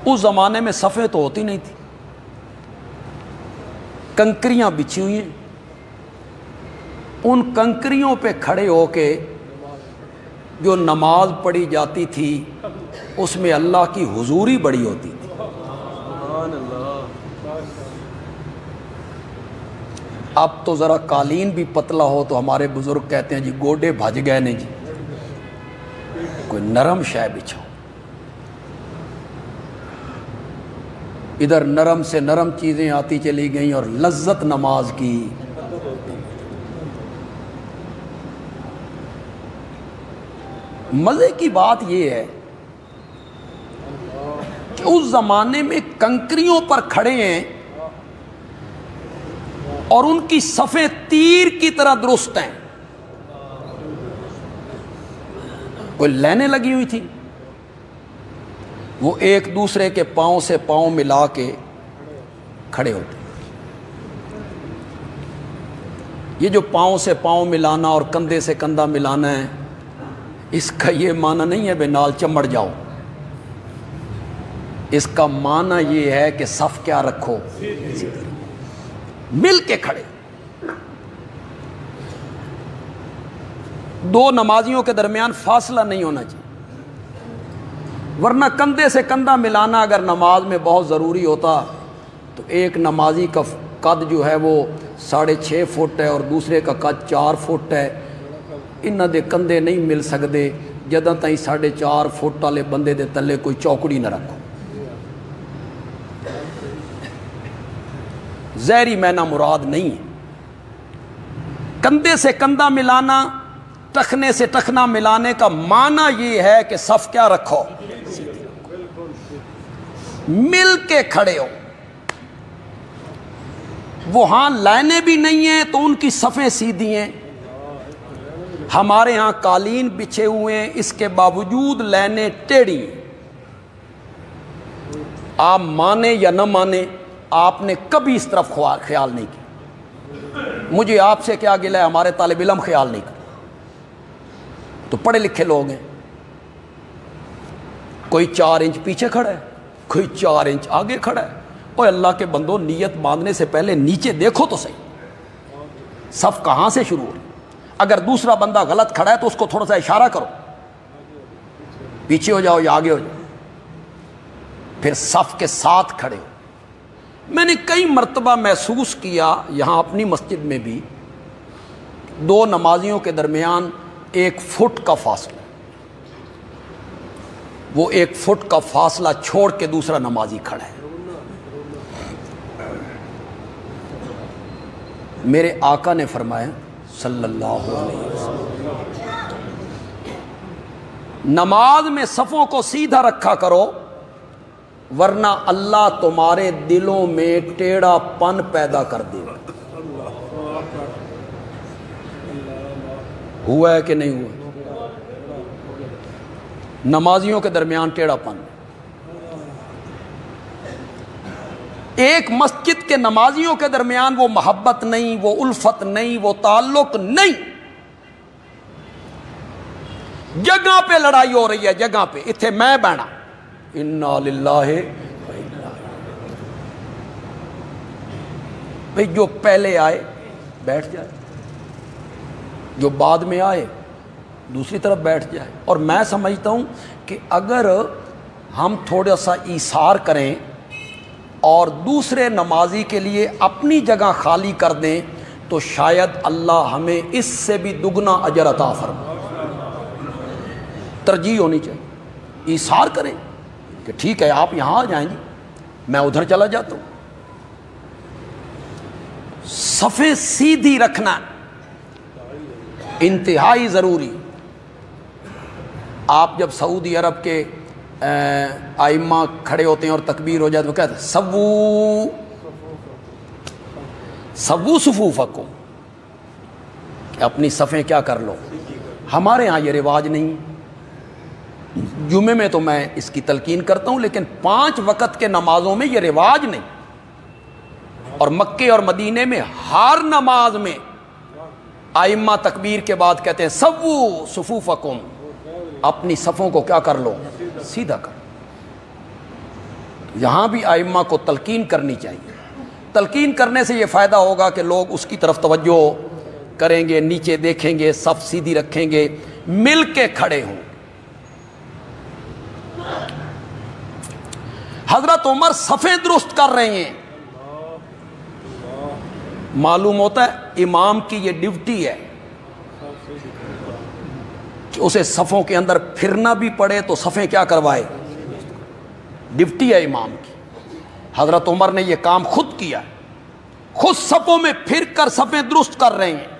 اس زمانے میں صفیں تو ہوتی نہیں تھی، کنکریاں بچھی ہوئی ہیں، ان کنکریوں پہ کھڑے ہو کے جو نماز پڑھی جاتی تھی اس میں اللہ کی حضوری بڑی ہوتی تھی۔ اب تو ذرا قالین بھی پتلا ہو تو ہمارے بزرگ کہتے ہیں جی گوڈے بھج گئے نے جی، کوئی نرم شے بچھاؤ۔ ادھر نرم سے نرم چیزیں آتی چلی گئیں اور لذت نماز کی۔ مزے کی بات یہ ہے کہ اس زمانے میں کنکریوں پر کھڑے ہیں اور ان کی صفیں تیر کی طرح درست ہیں، کوئی لائنیں لگی ہوئی تھی، وہ ایک دوسرے کے پاؤں سے پاؤں ملا کے کھڑے ہوتے۔ یہ جو پاؤں سے پاؤں ملانا اور کندھے سے کندھا ملانا ہے، اس کا یہ معنی نہیں ہے بے نال چمڑ جاؤ، اس کا معنی یہ ہے کہ صف کیا رکھو، مل کے کھڑے۔ دو نمازیوں کے درمیان فاصلہ نہیں ہونا چاہیے، ورنہ کندھے سے کندھا ملانا اگر نماز میں بہت ضروری ہوتا تو ایک نمازی کا قد جو ہے وہ 6.5 فٹ ہے اور دوسرے کا قد 4 فٹ ہے، انہاں دے کندھے نہیں مل سکتے جداں تائیں 4.5 فٹ والے بندے دے تلے کوئی چوکڑی نہ رکھو۔ ظاہری معنی مراد نہیں ہے، کندھے سے کندھا ملانا، ٹخنے سے ٹخنا ملانے کا معنی یہ ہے کہ صف کیا رکھو، مل کے کھڑے ہو۔ وہاں لائنیں بھی نہیں ہیں تو ان کی صفیں سیدھی ہیں، ہمارے ہاں قالین بچھے ہوئے ہیں اس کے باوجود لائنیں ٹیڑھی ہیں۔ آپ مانے یا نہ مانے، آپ نے کبھی اس طرف خیال نہیں کیا۔ مجھے آپ سے کیا گلہ ہے، ہمارے طالب علم خیال نہیں کرتے، تو پڑھے لکھے لوگ ہیں، کوئی 4 انچ پیچھے کھڑا ہے، کوئی 4 انچ آگے کھڑا ہے۔ اوہ اللہ کے بندو، نیت باندھنے سے پہلے نیچے دیکھو تو صحیح، صف کہاں سے شروع ہو رہی۔ اگر دوسرا بندہ غلط کھڑا ہے تو اس کو تھوڑا سا اشارہ کرو، پیچھے ہو جاؤ یا آگے ہو جاؤ، پھر صف کے ساتھ کھڑے ہو۔ میں نے کئی مرتبہ محسوس کیا یہاں اپنی مسجد میں بھی، 2 نمازیوں کے درمیان 1 فٹ کا فاصلہ، وہ 1 فٹ کا فاصلہ چھوڑ کے دوسرا نمازی کھڑا ہے۔ میرے آقا نے فرمایا صلی اللہ علیہ وسلم، نماز میں صفوں کو سیدھا رکھا کرو ورنہ اللہ تمہارے دلوں میں ٹیڑھا پن پیدا کر دے گا۔ ہوا ہے کہ نہیں ہوا؟ نمازیوں کے درمیان ٹیڑھا پن، ایک مسجد کے نمازیوں کے درمیان وہ محبت نہیں، وہ الفت نہیں، وہ تعلق نہیں، جگہ پہ لڑائی ہو رہی ہے، جگہ پہ اتھے میں بہنا، انا للہ، بھئی جو پہلے آئے بیٹھ جائے، جو بعد میں آئے دوسری طرف بیٹھ جائے۔ اور میں سمجھتا ہوں کہ اگر ہم تھوڑا سا ایثار کریں اور دوسرے نمازی کے لیے اپنی جگہ خالی کر دیں تو شاید اللہ ہمیں اس سے بھی دگنا اجر عطا فرمائے۔ ترجیح ہونی چاہیے، ایثار کریں کہ ٹھیک ہے آپ یہاں آ جائیں گے، میں ادھر چلا جاتا ہوں۔ صفیں سیدھی رکھنا انتہائی ضروری۔ آپ جب سعودی عرب کے ائمہ کھڑے ہوتے ہیں اور تکبیر ہو جائے تو کہتے ہیں سوو سوو صفوفکم، کہ اپنی صفیں کیا کر لو۔ ہمارے ہاں یہ رواج نہیں، جمعے میں تو میں اس کی تلقین کرتا ہوں لیکن 5 وقت کے نمازوں میں یہ رواج نہیں۔ اور مکے اور مدینے میں ہر نماز میں ائمہ تکبیر کے بعد کہتے ہیں سوو صفوفکم، اپنی صفوں کو کیا کر لو، سیدھا کر۔ یہاں بھی ائمہ کو تلقین کرنی چاہیے. تلقین کرنے سے یہ فائدہ ہوگا کہ لوگ اس کی طرف توجہ کریں گے, نیچے دیکھیں گے, صف سیدھی رکھیں گے, مل کے کھڑے ہوں. حضرت عمر صفیں درست کر رہے ہیں. معلوم ہوتا ہے امام کی یہ ڈیوٹی ہے کہ اسے صفوں کے اندر پھرنا بھی پڑے تو صفیں کیا کروائے, ڈیوٹی ہے امام کی. حضرت عمر نے یہ کام خود کیا, خود صفوں میں پھر کر صفیں درست کر رہے ہیں.